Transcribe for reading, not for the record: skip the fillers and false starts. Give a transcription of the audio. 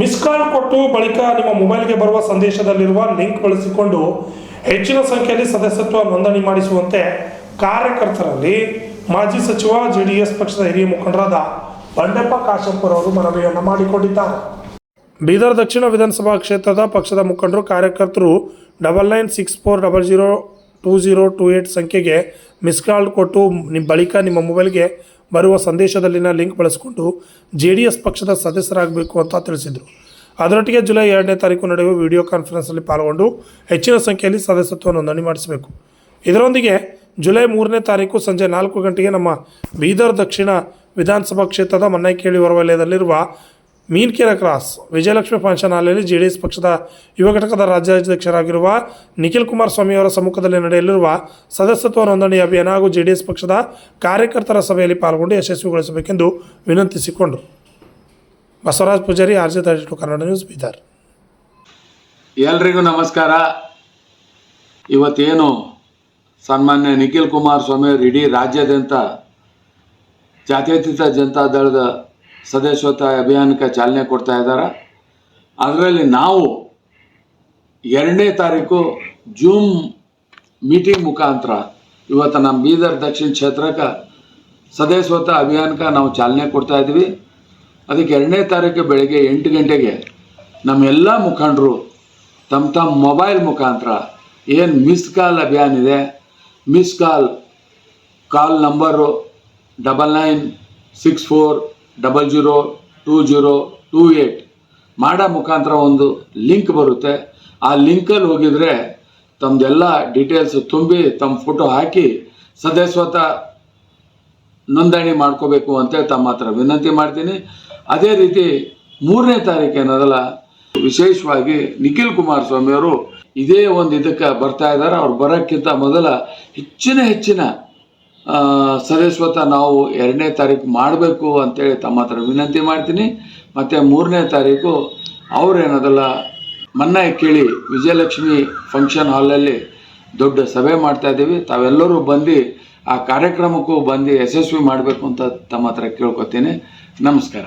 Miss call ಕೊಟ್ಟು ಬಳಿಕ ನಿಮ್ಮ ಮೊಬೈಲ್ಗೆ ಬರುವ ಸಂದೇಶದಲ್ಲಿರುವ ಲಿಂಕ್ ಬಳಸಿಕೊಂಡು ಹೆಚ್ಚಿನ ಸಂಖ್ಯೆಯಲ್ಲಿ ಸದಸ್ಯತ್ವ ನೋಂದಣಿ ಮಾಡಿಸುವಂತೆ ಕಾರ್ಯಕರ್ತರಲ್ಲಿ ಮಾಜಿ ಸಚಿವ ಜೆಡಿಎಸ್ ಪಕ್ಷದ ಹಿರಿಯ ಮುಖಂಡರಾದ ಬಂಡೆಪ್ಪ ಕಾಶೆಂಪುರ ಅವರು ಮನವಿಯನ್ನು ಮಾಡಿಕೊಂಡಿದ್ದಾರೆ. ಬೀದರ್ ದಕ್ಷಿಣ ವಿಧಾನಸಭಾ ಕ್ಷೇತ್ರದ ಪಕ್ಷದ ಮುಖಂಡರು ಕಾರ್ಯಕರ್ತರು 9964002028 ಸಂಖ್ಯೆಗೆ ಮಿಸ್ ಕಾಲ್ ಕೊಟ್ಟು ಬಳಿಕ ನಿಮ್ಮ ಮೊಬೈಲ್ಗೆ ಬರುವ ಸಂದೇಶದಲ್ಲಿನ ಲಿಂಕ್ ಬಳಸಿಕೊಂಡು JDS ಪಕ್ಷದ ಸದಸ್ಯರಾಗಬೇಕು ಅಂತ ತಿಳಿಸಿದರು. ಅದರೊಟ್ಟಿಗೆ ಜುಲೈ 2ನೇ ತಾರೀಕು ನಡೆಯುವ ವಿಡಿಯೋ ಕಾನ್ಫರೆನ್ಸಲ್ಲಿ ಪಾಲ್ಗೊಂಡು ಹೆಚ್ಚಿನ ಸಂಖ್ಯೆಯಲ್ಲಿ ಸದಸ್ಯತ್ವ ನೋಂದಣಿ ಮಾಡಿಸಬೇಕು. ಇದರೊಂದಿಗೆ ಜುಲೈ 3ನೇ ತಾರೀಕು ಸಂಜೆ 4 ಗಂಟೆಗೆ ನಮ್ಮ ಬೀದರ್ ದಕ್ಷಿಣ ವಿಧಾನಸಭಾ ಕ್ಷೇತ್ರದ ಮನ್ನೈಕೇಳಿ ಹೊರವಲಯದಲ್ಲಿರುವ ಮೀನ್ಕೆರೆ ಕ್ರಾಸ್ ವಿಜಯಲಕ್ಷ್ಮಿ ಫಂಕ್ಷನ್ ಹಾಲಲ್ಲಿ JDS ಪಕ್ಷದ ಯುವ ಘಟಕದ ರಾಜ್ಯಾಧ್ಯಕ್ಷರಾಗಿರುವ ನಿಖಿಲ್ ಕುಮಾರಸ್ವಾಮಿ ಅವರ ಸಮ್ಮುಖದಲ್ಲಿ ನಡೆಯಲಿರುವ ಸದಸ್ಯತ್ವ ನೋಂದಣಿ ಅಭಿಯಾನ ಹಾಗೂ JDS ಪಕ್ಷದ ಕಾರ್ಯಕರ್ತರ ಸಭೆಯಲ್ಲಿ ಪಾಲ್ಗೊಂಡು ಯಶಸ್ವಿಗೊಳಿಸಬೇಕೆಂದು ವಿನಂತಿಸಿಕೊಂಡರು. Basavaraj Pujari, RJ32 Kannada news, Bidar. ಎಲ್ರಿಗೂ ನಮಸ್ಕಾರ. ಇವತ್ತೇನು ಸನ್ಮಾನ್ಯ ನಿಖಿಲ್ ಕುಮಾರಸ್ವಾಮಿ ಅವರು ಇಡೀ ರಾಜ್ಯಾದ್ಯಂತ ಜಾತ್ಯತೀತ ಜನತಾ ದಳದ ಸದಸ್ಯತ್ವ ಅಭಿಯಾನಕ್ಕೆ ಚಾಲನೆ ಕೊಡ್ತಾ ಇದ್ದಾರೆ. ಅದರಲ್ಲಿ ನಾವು 2ನೇ ತಾರೀಕು ಜೂಮ್ ಮೀಟಿಂಗ್ ಮುಖಾಂತರ ಇವತ್ತು ನಮ್ಮ ಬೀದರ್ ದಕ್ಷಿಣ ಕ್ಷೇತ್ರಕ್ಕೆ ಸದಸ್ಯತ್ವ ಅಭಿಯಾನಕ್ಕೆ ನಾವು ಚಾಲನೆ ಕೊಡ್ತಾ ಇದ್ವಿ. ಅದಕ್ಕೆ 2ನೇ ತಾರೀಕು ಬೆಳಗ್ಗೆ 8 ಗಂಟೆಗೆ ನಮ್ಮೆಲ್ಲ ಮುಖಂಡರು ತಮ್ಮ ಮೊಬೈಲ್ ಮುಖಾಂತರ ಏನು ಮಿಸ್ ಕಾಲ್ ಅಭಿಯಾನ ಇದೆ, ಮಿಸ್ ಕಾಲ್ ನಂಬರು 9964002028 ಮಾಡೋ ಮುಖಾಂತರ ಒಂದು ಲಿಂಕ್ ಬರುತ್ತೆ. ಆ ಲಿಂಕಲ್ಲಿ ಹೋಗಿದರೆ ತಮ್ಮದೆಲ್ಲ ಡೀಟೇಲ್ಸ್ ತುಂಬಿ ತಮ್ಮ ಫೋಟೋ ಹಾಕಿ ಸದಸ್ಯತ್ವ ನೋಂದಣಿ ಮಾಡ್ಕೋಬೇಕು ಅಂತ ತಮ್ಮ ಹತ್ರ ವಿನಂತಿ ಮಾಡ್ತೀನಿ. ಅದೇ ರೀತಿ 3ನೇ ತಾರೀಕು ಏನದಲ್ಲ, ವಿಶೇಷವಾಗಿ ನಿಖಿಲ್ ಕುಮಾರಸ್ವಾಮಿ ಅವರು ಇದೇ ಒಂದು ಇದಕ್ಕೆ ಬರ್ತಾ ಇದ್ದಾರೆ. ಅವ್ರು ಬರೋಕ್ಕಿಂತ ಮೊದಲ ಹೆಚ್ಚಿನ ಸದಸ್ಯತ್ವ ನಾವು 2ನೇ ತಾರೀಕು ಮಾಡಬೇಕು ಅಂತೇಳಿ ತಮ್ಮ ಹತ್ರ ವಿನಂತಿ ಮಾಡ್ತೀನಿ. ಮತ್ತು 3ನೇ ತಾರೀಕು ಅವ್ರೇನದಲ್ಲ ಮನ್ನೈಕೇಳಿ ವಿಜಯಲಕ್ಷ್ಮಿ ಫಂಕ್ಷನ್ ಹಾಲಲ್ಲಿ ದೊಡ್ಡ ಸಭೆ ಮಾಡ್ತಾ ಇದ್ದೀವಿ. ತಾವೆಲ್ಲರೂ ಬಂದು ಆ ಕಾರ್ಯಕ್ರಮಕ್ಕೂ ಬಂದು ಯಶಸ್ವಿ ಮಾಡಬೇಕು ಅಂತ ತಮ್ಮ ಹತ್ರ ಕೇಳ್ಕೊತೀನಿ. ನಮಸ್ಕಾರ.